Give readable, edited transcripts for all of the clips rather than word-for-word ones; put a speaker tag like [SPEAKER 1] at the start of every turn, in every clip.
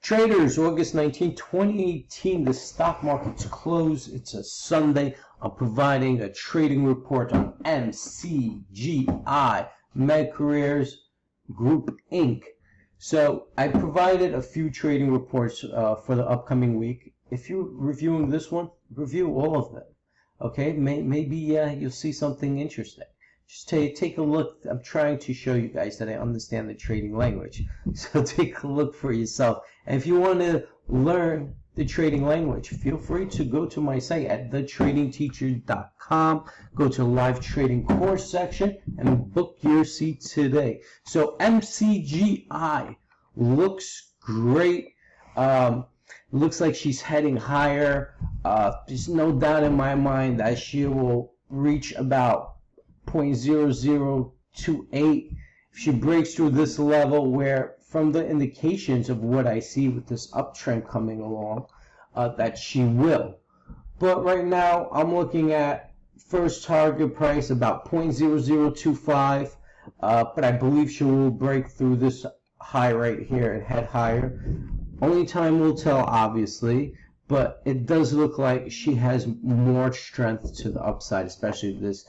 [SPEAKER 1] Traders, August 19, 2018, the stock market's closed. It's a Sunday. I'm providing a trading report on MCGI, Med Careers Group, Inc. So I provided a few trading reports for the upcoming week. If you're reviewing this one, review all of them. Okay, maybe you'll see something interesting. Just take a look. I'm trying to show you guys that I understand the trading language. So take a look for yourself. And if you want to learn the trading language, feel free to go to my site at thetradingteacher.com. Go to the live trading course section and book your seat today. So MCGI looks great. Looks like she's heading higher. There's no doubt in my mind that she will reach about 0.0028 if she breaks through this level, where from the indications of what I see with this uptrend coming along, that she will. But right now I'm looking at first target price about 0.0025, but I believe she will break through this high right here and head higher. Only time will tell, obviously, but it does look like she has more strength to the upside, especially this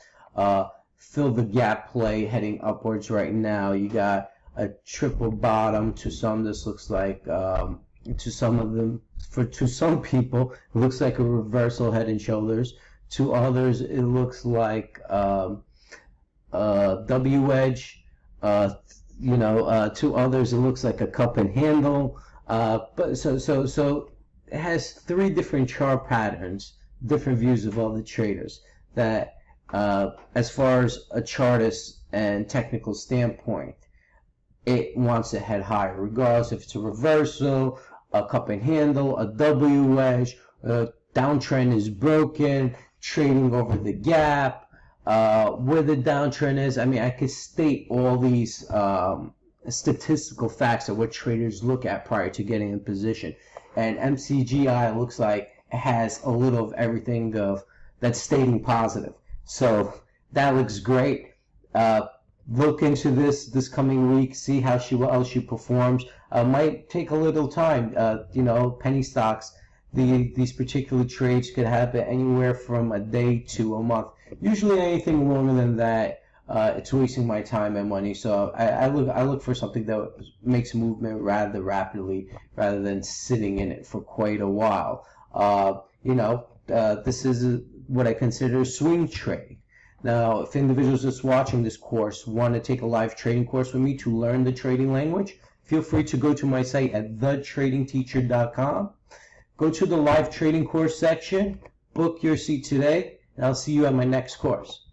[SPEAKER 1] fill the gap play heading upwards right now. You got a triple bottom. To some, this looks like, to some people, it looks like a reversal head and shoulders. To others, it looks like W edge. To others, it looks like a cup and handle. But so it has three different chart patterns, different views of all the traders that, as far as a chartist and technical standpoint, it wants to head higher, regardless if it's a reversal, a cup and handle, a W wedge, downtrend is broken, trading over the gap, where the downtrend is. I mean, I could state all these statistical facts of what traders look at prior to getting in position. And MCGI looks like it has a little of everything that's stating positive. So that looks great. Look into this coming week, see how she performs. Might take a little time. Penny stocks, these particular trades could happen anywhere from a day to a month. Usually anything longer than that, it's wasting my time and money. So I look for something that makes movement rather rapidly, rather than sitting in it for quite a while. This is what I consider a swing trade. Now, if individuals just watching this course want to take a live trading course with me to learn the trading language, feel free to go to my site at thetradingteacher.com. Go to the live trading course section, book your seat today, and I'll see you at my next course.